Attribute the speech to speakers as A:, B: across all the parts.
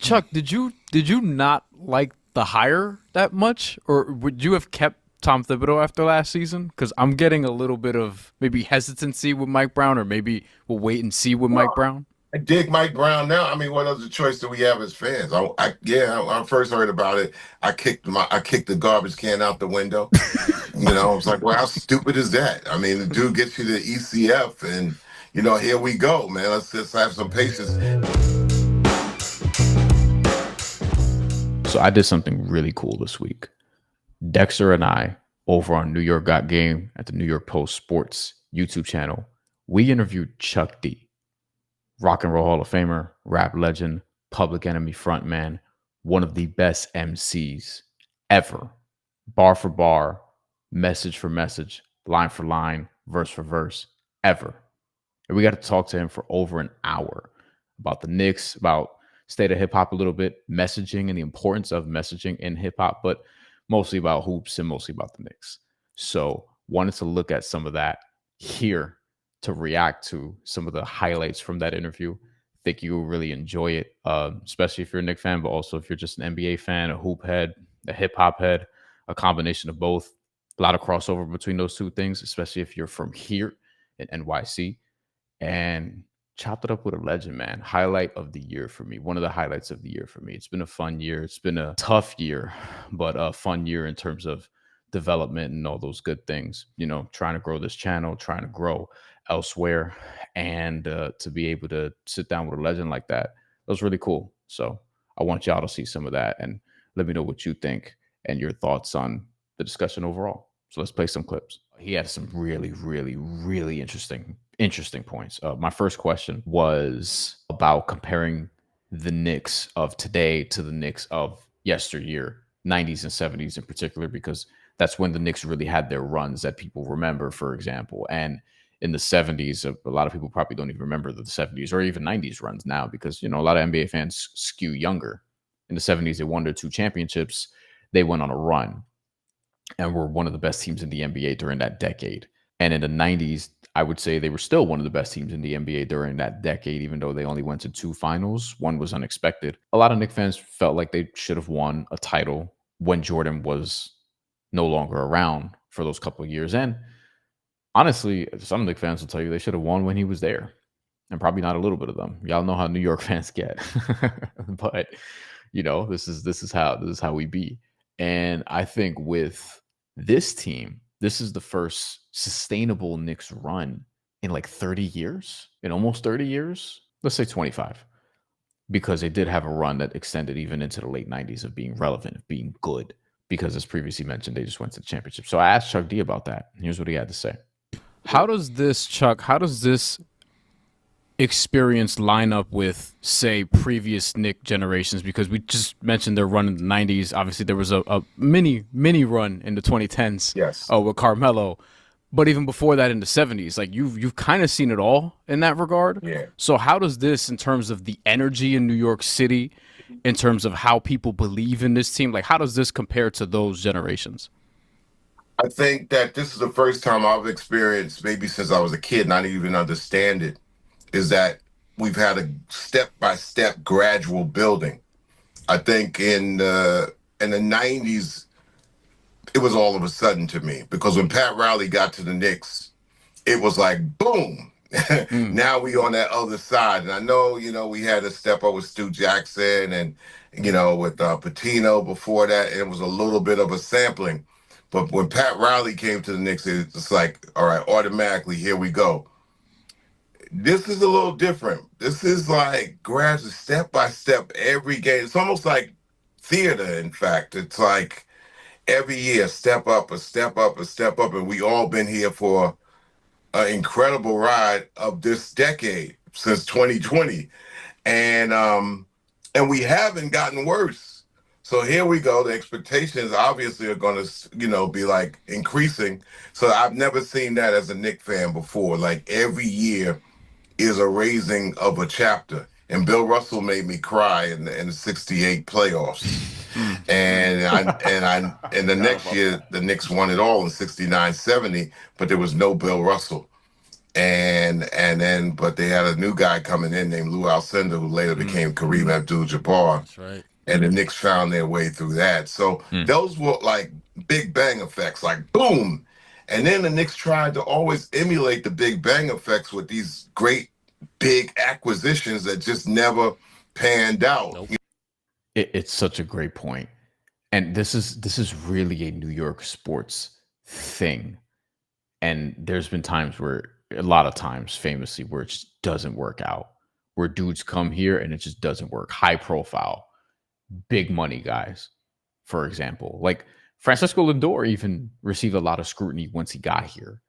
A: Chuck, did you not like the hire that much, or would you have kept Tom Thibodeau after last season? Because I'm getting a little bit of maybe hesitancy with Mike Brown, or maybe we'll wait and see with Mike
B: Well,
A: Brown.
B: I dig Mike Brown now. I mean, what other choice do we have as fans? Yeah, when I first heard about it, I kicked the garbage can out the window. I was like, well, how stupid is that? I mean, the dude gets you the ECF, and here we go, man. Let's just have some patience.
A: So I did something really cool this week. Dexter and I, over on New York Got Game at the New York Post Sports YouTube channel, we interviewed Chuck D, Rock and Roll Hall of Famer, rap legend, Public Enemy frontman, one of the best MCs ever. Bar for bar, message for message, line for line, verse for verse, ever. And we got to talk to him for over an hour about the Knicks, about state of hip hop a little bit, messaging and the importance of messaging in hip hop, but mostly about hoops and mostly about the Knicks. So wanted to look at some of that here to react to some of the highlights from that interview. Think you will really enjoy it, especially if you're a Knicks fan, but also if you're just an NBA fan, a hoop head, a hip hop head, a combination of both. A lot of crossover between those two things, especially if you're from here in NYC. And chopped it up with a legend, man. Highlight of the year for me. One of the highlights of the year for me. It's been a fun year. It's been a tough year, but a fun year in terms of development and all those good things. Trying to grow this channel, trying to grow elsewhere, and to be able to sit down with a legend like that was really cool. So I want y'all to see some of that and let me know what you think and your thoughts on the discussion overall. So let's play some clips. He had some really, really, really interesting points. My first question was about comparing the Knicks of today to the Knicks of yesteryear, 90s and 70s in particular, because that's when the Knicks really had their runs that people remember, for example. And in the 70s, a lot of people probably don't even remember the 70s or even 90s runs now because, a lot of NBA fans skew younger. In the 70s, they won their two championships. They went on a run and were one of the best teams in the NBA during that decade. And in the 90s, I would say they were still one of the best teams in the NBA during that decade, even though they only went to two finals. One was unexpected. A lot of Knicks fans felt like they should have won a title when Jordan was no longer around for those couple of years. And honestly, some Knicks fans will tell you they should have won when he was there. And probably not a little bit of them. Y'all know how New York fans get. But this is how we be. And I think with this team, this is the first sustainable Knicks run in like 30 years, in almost 30 years. Let's say 25, because they did have a run that extended even into the late 90s of being relevant, of being good, because as previously mentioned, they just went to the championship. So I asked Chuck D about that. And here's what he had to say. How does this experience line up with, say, previous Nick generations? Because we just mentioned their run in the 90s. Obviously, there was a mini run in the 2010s
B: Yes.
A: with Carmelo. But even before that in the 70s, like you've kind of seen it all in that regard.
B: Yeah.
A: So how does this, in terms of the energy in New York City, in terms of how people believe in this team, like how does this compare to those generations?
B: I think that this is the first time I've experienced, maybe since I was a kid, not even understand it, is that we've had a step by step gradual building. I think in the 90s, it was all of a sudden to me because when Pat Riley got to the Knicks, it was like boom.
A: Mm.
B: Now we on that other side. And I know, we had a step up with Stu Jackson and, with Patino before that. And it was a little bit of a sampling. But when Pat Riley came to the Knicks, it's like, all right, automatically, here we go. This is a little different. This is like gradual, step by step, every game. It's almost like theater, in fact. It's like every year, step up, a step up, a step up. And we all been here for an incredible ride of this decade since 2020. And we haven't gotten worse. So here we go. The expectations obviously are going to, be like increasing. So I've never seen that as a Knick fan before. Like every year is a raising of a chapter. And Bill Russell made me cry in the '68 playoffs.
A: Mm.
B: And the
A: Forgot
B: next
A: about
B: year
A: that.
B: the Knicks won it all in '69, '70, but there was no Bill Russell. and then but they had a new guy coming in named Lou Alcindor, who later became Kareem Abdul-Jabbar,
C: That's right.
B: and the Knicks found their way through that. So
A: Mm.
B: those were like Big Bang effects, like boom. And then the Knicks tried to always emulate the Big Bang effects with these great big acquisitions that just never panned out.
C: Nope.
A: It's such a great point. And this is really a New York sports thing. And there's been times where, a lot of times, famously, where it just doesn't work out. Where dudes come here and it just doesn't work. High profile, big money guys, for example. Like Francisco Lindor even received a lot of scrutiny once he got here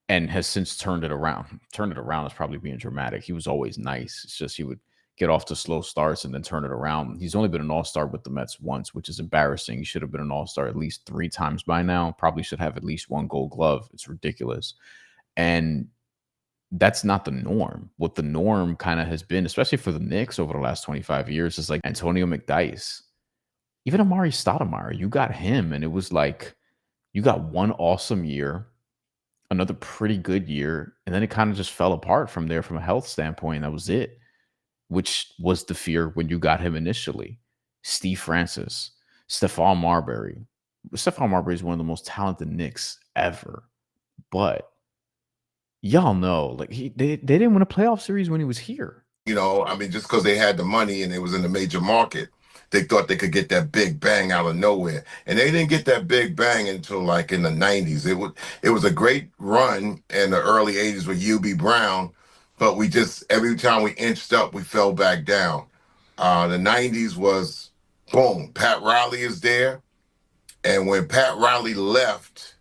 A: and has since turned it around. Turned it around is probably being dramatic. He was always nice. It's just he would get off to slow starts and then turn it around. He's only been an all-star with the Mets once, which is embarrassing. He should have been an all-star at least 3 times by now. Probably should have at least 1 Gold Glove. It's ridiculous. And that's not the norm. What the norm kind of has been, especially for the Knicks over the last 25 years, is like Antonio McDyess, even Amari Stoudemire. You got him, and it was like you got one awesome year, another pretty good year, and then it kind of just fell apart from there from a health standpoint. That was it, which was the fear when you got him initially. Steve Francis, Stephon Marbury. Stephon Marbury is one of the most talented Knicks ever, but y'all know, like they didn't win a playoff series when he was here.
B: I mean, just because they had the money and it was in a major market, they thought they could get that big bang out of nowhere, and they didn't get that big bang until like in the '90s. It was a great run in the early '80s with UB Brown, but we just every time we inched up, we fell back down. The '90s was boom. Pat Riley is there, and when Pat Riley left,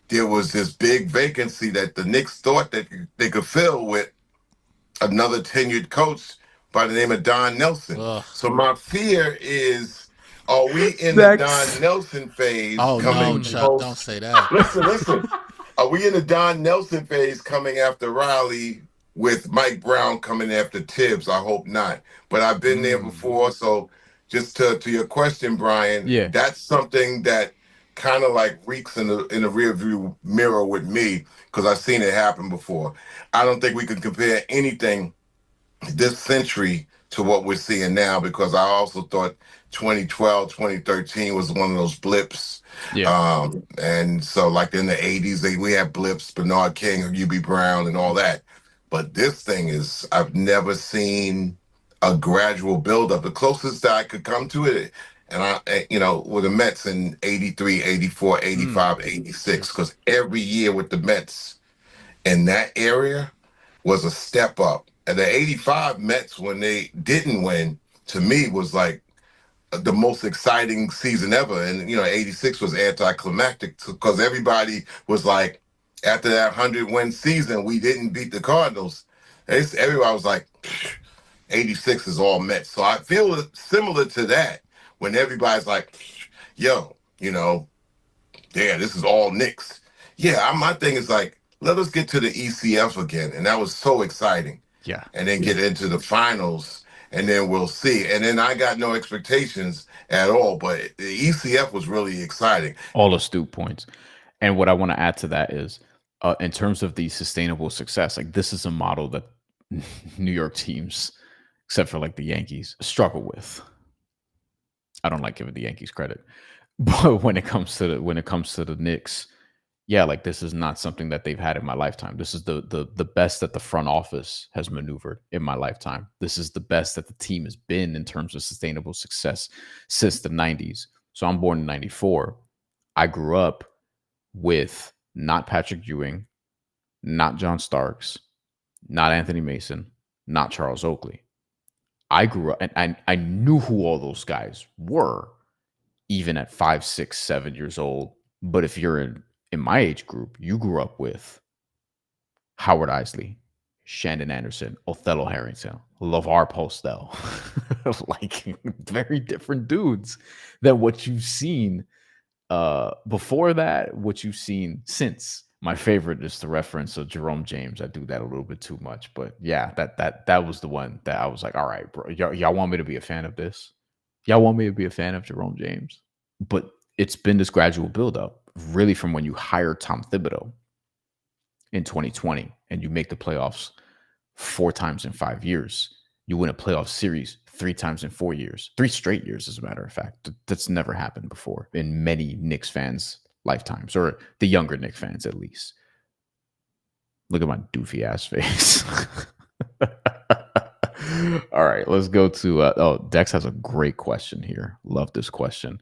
B: there was this big vacancy that the Knicks thought that they could fill with another tenured coach by the name of Don Nelson.
C: Ugh.
B: So my fear is, are we in the
A: Next.
B: Don Nelson phase
C: Oh no,
B: coming
C: Chuck! Don't
B: post?
C: say that.
B: Listen. Are we in the Don Nelson phase coming after Riley with Mike Brown coming after Tibbs? I hope not. But I've been there before. So just to your question, Brian,
A: Yeah.
B: that's something that kind of like reeks in the rear view mirror with me because I've seen it happen before. I don't think we can compare anything this century to what we're seeing now because I also thought 2012, 2013 was one of those blips.
A: Yeah.
B: And so like in the 80s, we had blips, Bernard King, UB Brown, and all that. But this thing is, I've never seen a gradual buildup. The closest that I could come to it, and with the Mets in 83, 84, 85, 86, because every year with the Mets in that area was a step up. And the 85 Mets, when they didn't win, to me was like the most exciting season ever. And, 86 was anticlimactic because everybody was like, after that 100-win season, we didn't beat the Cardinals. Everybody was like, 86 is all Mets. So I feel similar to that when everybody's like, yo, yeah, this is all Knicks. Yeah, my thing is like, let us get to the ECF again. And that was so exciting.
A: Yeah.
B: And then get into the finals, and then we'll see. And then I got no expectations at all, but the ECF was really exciting.
A: All astute points. And what I want to add to that is, in terms of the sustainable success, like this is a model that New York teams, except for like the Yankees, struggle with. I don't like giving the Yankees credit, but when it comes to the Knicks, yeah, like this is not something that they've had in my lifetime. This is the best that the front office has maneuvered in my lifetime. This is the best that the team has been in terms of sustainable success since the 90s. So I'm born in 94. I grew up with not Patrick Ewing, not John Starks, not Anthony Mason, not Charles Oakley. I grew up and I knew who all those guys were, even at 5, 6, 7 years old. But if you're in my age group, you grew up with Howard Isley, Shandon Anderson, Othello Harrington, LeVar Postel, like very different dudes than what you've seen before that, what you've seen since. My favorite is the reference of Jerome James. I do that a little bit too much, but yeah, that was the one that I was like, all right, bro, y'all want me to be a fan of this? Y'all want me to be a fan of Jerome James? But it's been this gradual buildup, really, from when you hired Tom Thibodeau in 2020. and you make the playoffs 4 times in 5 years. You win a playoff series 3 times in 4 years, 3 straight years, as a matter of fact. That's never happened before in many Knicks fans' lifetimes, or the younger Knicks fans at least. Look at my doofy ass face. All right, let's go to Dex has a great question here. Love this question.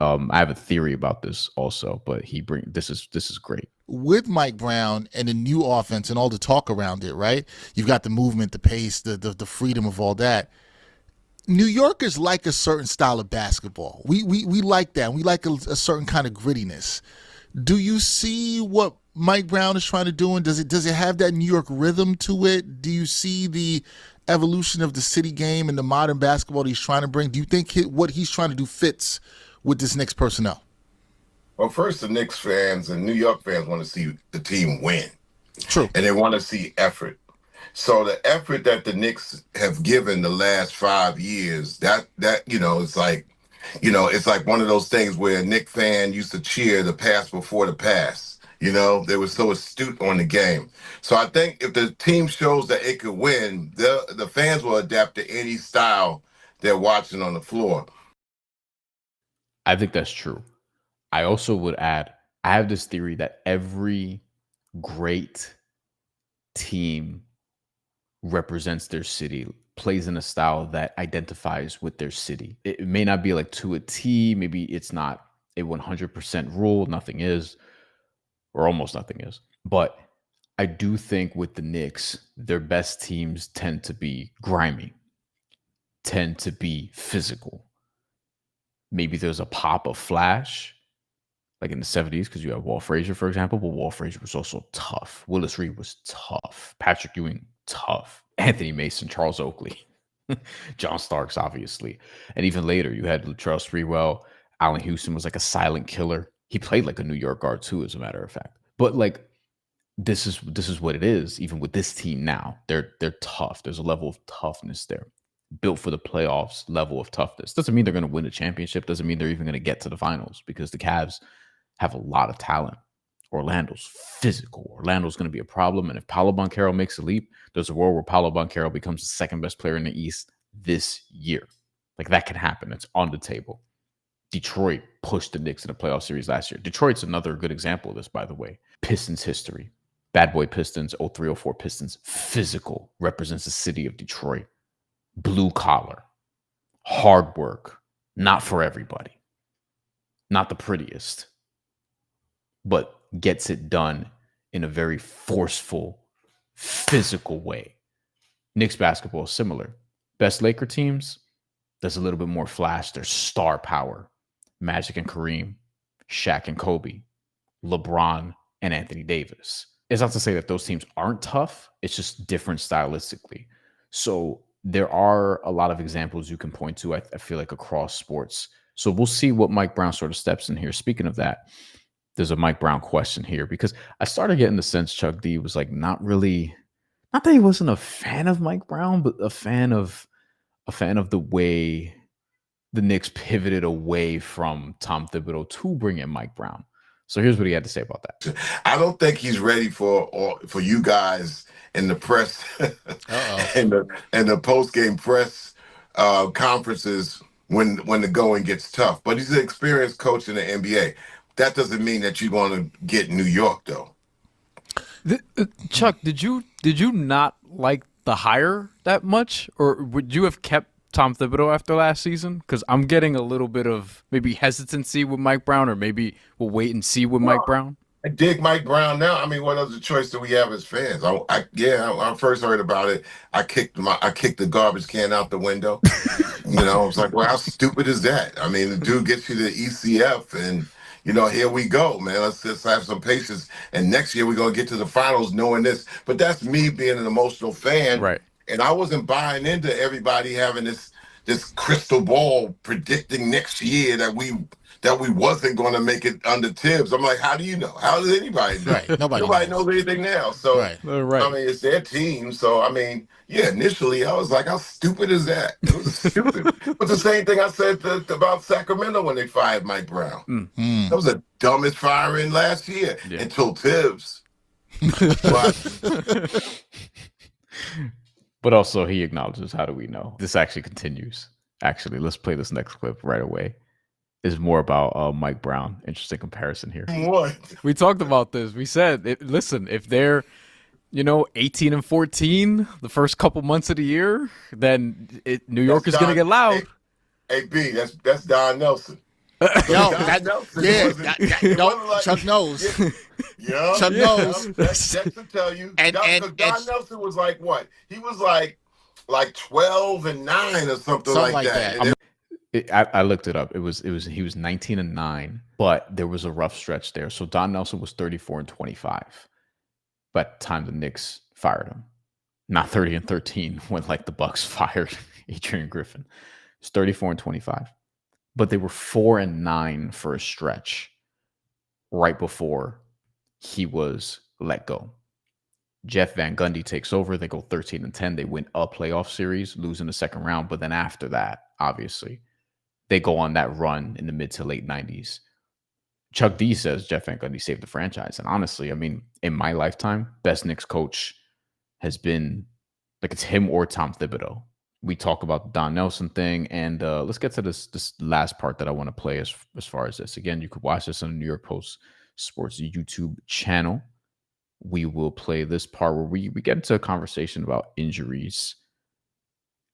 A: I have a theory about this also, but this is great.
C: With Mike Brown and the new offense and all the talk around it, right? You've got the movement, the pace, the freedom of all that. New Yorkers like a certain style of basketball. We like that. We like a certain kind of grittiness. Do you see what Mike Brown is trying to do? And does it have that New York rhythm to it? Do you see the evolution of the city game and the modern basketball that he's trying to bring? Do you think what he's trying to do fits with this Knicks personnel?
B: Well, first, the Knicks fans and New York fans want to see the team win.
C: True.
B: And they want to see effort. So the effort that the Knicks have given the last 5 years, that it's like, it's like one of those things where a Knicks fan used to cheer the pass before the pass. They were so astute on the game. So I think if the team shows that it could win, the fans will adapt to any style they're watching on the floor.
A: I think that's true. I also would add, I have this theory that every great team represents their city, plays in a style that identifies with their city. It may not be like to a T, maybe it's not a 100% rule, nothing is, or almost nothing is. But I do think with the Knicks, their best teams tend to be grimy, tend to be physical. Maybe there's a pop of flash, like in the 70s, because you have Walt Frazier, for example, but Walt Frazier was also tough. Willis Reed was tough. Patrick Ewing, tough. Anthony Mason, Charles Oakley, John Starks, obviously. And even later, you had Latrell Sprewell. Allen Houston was like a silent killer. He played like a New York guard too, as a matter of fact. But like, this is what it is. Even with this team now, they're tough. There's a level of toughness there, built for the playoffs level of toughness. Doesn't mean they're going to win a championship. Doesn't mean they're even going to get to the finals, because the Cavs have a lot of talent. Orlando's physical. Orlando's going to be a problem. And if Paolo Banchero makes a leap, there's a world where Paolo Banchero becomes the second best player in the East this year. Like, that can happen. It's on the table. Detroit pushed the Knicks in the playoff series last year. Detroit's another good example of this, by the way. Pistons history. Bad boy Pistons, 03-04 Pistons. Physical. Represents the city of Detroit. Blue collar. Hard work. Not for everybody. Not the prettiest. But gets it done in a very forceful, physical way. Knicks basketball is similar. Best Laker teams, there's a little bit more flash. There's star power. Magic and Kareem, Shaq and Kobe, LeBron and Anthony Davis. It's not to say that those teams aren't tough. It's just different stylistically. So there are a lot of examples you can point to, I feel like, across sports. So we'll see what Mike Brown sort of steps in here. Speaking of that, there's a Mike Brown question here, because I started getting the sense Chuck D was like not that he wasn't a fan of Mike Brown, but a fan of the way the Knicks pivoted away from Tom Thibodeau to bring in Mike Brown. So here's what he had to say about that.
B: I don't think he's ready for you guys in the press and the post-game press conferences when the going gets tough. But he's an experienced coach in the NBA. That doesn't mean that you're going to get New York, though.
D: Chuck, did you not like the hire that much, or would you have kept Tom Thibodeau after last season? Because I'm getting a little bit of maybe hesitancy with Mike Brown, or maybe we'll wait and see with Mike Brown.
B: I dig Mike Brown now. I mean, what other choice do we have as fans? I first heard about it. I kicked the garbage can out the window. I was like, well, how stupid is that? I mean, the dude gets you to ECF and, here we go, man. Let's just have some patience. And next year we're going to get to the finals knowing this. But that's me being an emotional fan.
D: Right.
B: And I wasn't buying into everybody having this crystal ball predicting next year that we wasn't going to make it under Tibbs. I'm like, how do you know? How does anybody know?
C: Right. Nobody
B: knows anything now. So,
C: right.
B: I mean, it's their team. So, I mean, yeah, initially I was like, how stupid is that? It was stupid. But the same thing I said about Sacramento when they fired Mike Brown. That was the dumbest firing last year until Tibbs. But
A: But also, he acknowledges, how do we know? This actually continues. Actually, let's play this next clip right away. Is more about Mike Brown. Interesting comparison here.
B: what?
D: We talked about this. We said, listen, if they're 18 and 14 the first couple months of the year, then New York is going to get loud.
B: Hey, B, that's Don Nelson.
C: Yo,
B: Don Nelson
C: Chuck knows.
B: Yeah,
C: Chuck knows.
B: That's to tell you.
C: And
B: Don Nelson was like what? He was like 12 and 9 or something like that.
A: I looked it up. He was 19-9, but there was a rough stretch there. So Don Nelson was 34-25 by the time the Knicks fired him. Not 30-13 when like the Bucks fired Adrian Griffin. It's 34-25. But they were 4-9 for a stretch right before he was let go. Jeff Van Gundy takes over. They go 13-10. They win a playoff series, lose in the second round. But then after that, obviously, they go on that run in the mid to late 90s. Chuck D says Jeff Van Gundy saved the franchise. And honestly, I mean, in my lifetime, best Knicks coach has been, like, it's him or Tom Thibodeau. We talk about the Don Nelson thing, and let's get to this last part that I want to play as far as this. Again, you could watch this on the New York Post Sports YouTube channel. We will play this part where we get into a conversation about injuries,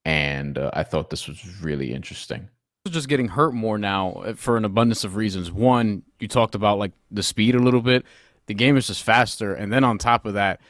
A: and I thought this was really interesting.
D: Just getting hurt more now for an abundance of reasons. One, you talked about like the speed a little bit. The game is just faster, and then on top of that,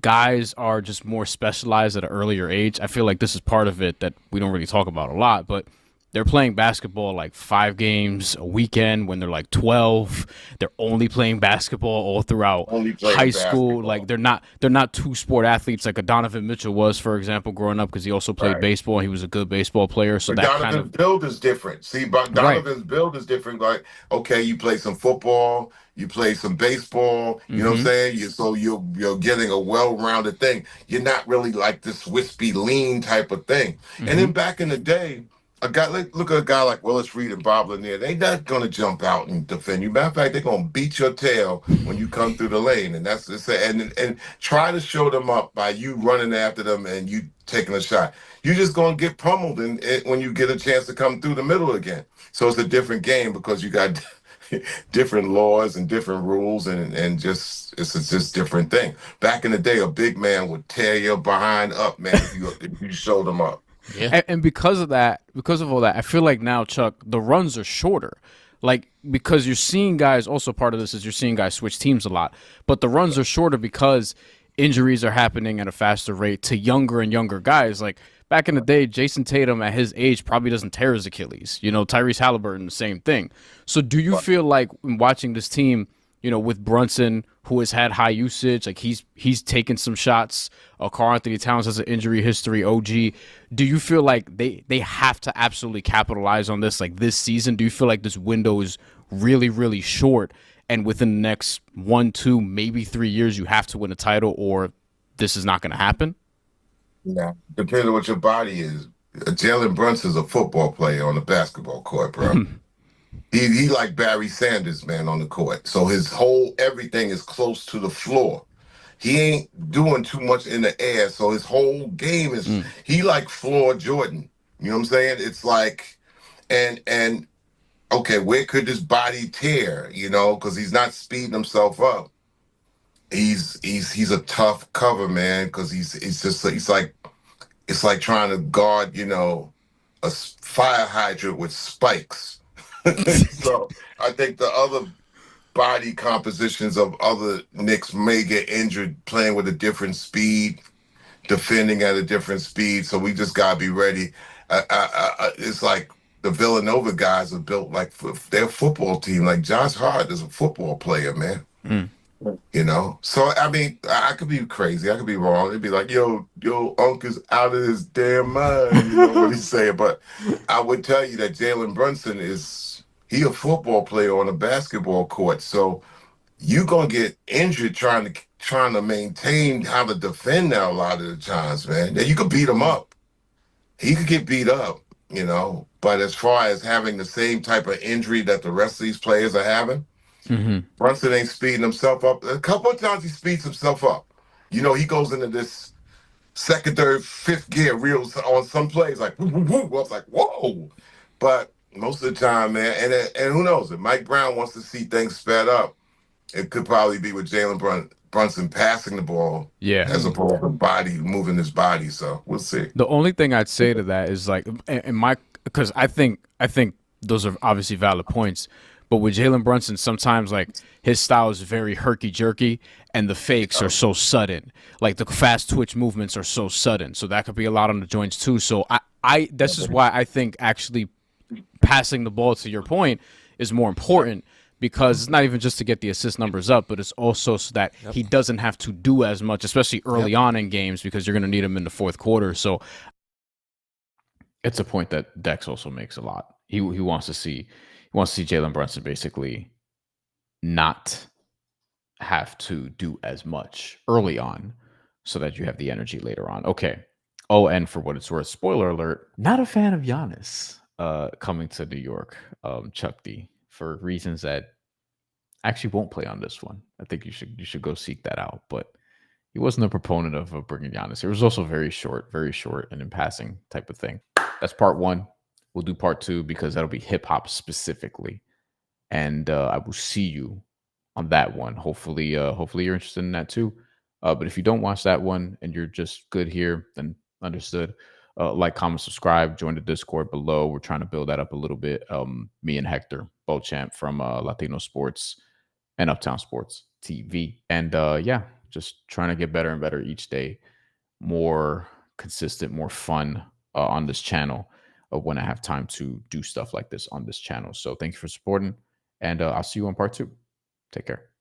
D: guys are just more specialized at an earlier age. I feel like this is part of it that we don't really talk about a lot, but they're playing basketball like 5 games a weekend when they're like 12. They're only playing basketball all throughout high school. Like they're not 2-sport athletes like a Donovan Mitchell was, for example, growing up, because he also played baseball. He was a good baseball player. So
B: but
D: that
B: Donovan's
D: kind of
B: build is different. See, but Donovan's build is different. Like, okay, you play some football, you play some baseball. You know what I'm saying? You're getting a well-rounded thing. You're not really like this wispy, lean type of thing. And then back in the day, look at a guy like Willis Reed and Bob Lanier. They not gonna jump out and defend you. Matter of fact, they're gonna beat your tail when you come through the lane, and that's and try to show them up by you running after them and you taking a shot. You're just gonna get pummeled when you get a chance to come through the middle again. So it's a different game because you got different laws and different rules, and just it's just different thing. Back in the day, a big man would tear your behind up, man, if you showed them up.
D: Yeah. And because of all that, I feel like now, Chuck, the runs are shorter. Like, because you're seeing guys, also part of this is you're seeing guys switch teams a lot, but the runs are shorter because injuries are happening at a faster rate to younger and younger guys. Like, back in the day, Jason Tatum at his age probably doesn't tear his Achilles. Tyrese Halliburton, the same thing. So do you feel like in watching this team, with Brunson, who has had high usage, like he's taken some shots. Karl Anthony Towns has an injury history. OG, do you feel like they have to absolutely capitalize on this, like this season? Do you feel like this window is really, really short, and within the next 1, 2, maybe 3 years, you have to win a title, or this is not going to happen?
B: Yeah, depending on what your body is. Jalen Brunson's a football player on the basketball court, bro. He like Barry Sanders, man, on the court. So his whole everything is close to the floor. He ain't doing too much in the air. So his whole game is he like floor Jordan. You know what I'm saying? It's like and okay, where could this body tear? Because he's not speeding himself up. He's a tough cover, man, because he's like it's like trying to guard, a fire hydrant with spikes. So I think the other body compositions of other Knicks may get injured playing with a different speed, defending at a different speed. So we just gotta be ready. It's like the Villanova guys are built like their football team. Like Josh Hart is a football player, man. So I mean, I could be crazy, I could be wrong. It'd be like, yo, uncle's out of his damn mind, what he's saying. But I would tell you that Jalen Brunson he a football player on a basketball court. So you gonna get injured trying to maintain how to defend now a lot of the times, man. Now you could beat him up. He could get beat up, But as far as having the same type of injury that the rest of these players are having, Brunson ain't speeding himself up. A couple of times he speeds himself up. You know, he goes into this second, third, fifth gear reels on some plays like woo, woo, woo. I was like, whoa. But most of the time, man, and who knows? If Mike Brown wants to see things sped up, it could probably be with Brunson passing the ball
D: Yeah.
B: as opposed to body moving his body. So we'll see.
D: The only thing I'd say to that is like, in my, because I think those are obviously valid points, but with Jalen Brunson, sometimes like his style is very herky jerky, and the fakes are so sudden. Like the fast twitch movements are so sudden, so that could be a lot on the joints too. So I this is why I think actually passing the ball, to your point, is more important, because it's not even just to get the assist numbers up, but it's also so that he doesn't have to do as much, especially early on in games, because you're going to need him in the fourth quarter. So
A: it's a point that Dex also makes a lot. He wants to see Jalen Brunson basically not have to do as much early on, so that you have the energy later on. Okay. Oh, and for what it's worth, spoiler alert, not a fan of Giannis coming to New York, Chuck D, for reasons that actually won't play on this one. I think you should go seek that out. But he wasn't a proponent of bringing Giannis. It was also very short and in passing type of thing. That's part one. We'll do part two because that'll be hip hop specifically, and I will see you on that one. Hopefully you're interested in that too. But if you don't watch that one and you're just good here, then understood. Like, comment, subscribe, join the Discord below. We're trying to build that up a little bit. Me and Hector, Beauchamp from Latino Sports and Uptown Sports TV. And yeah, just trying to get better and better each day. More consistent, more fun on this channel when I have time to do stuff like this on this channel. So thank you for supporting, and I'll see you on part two. Take care.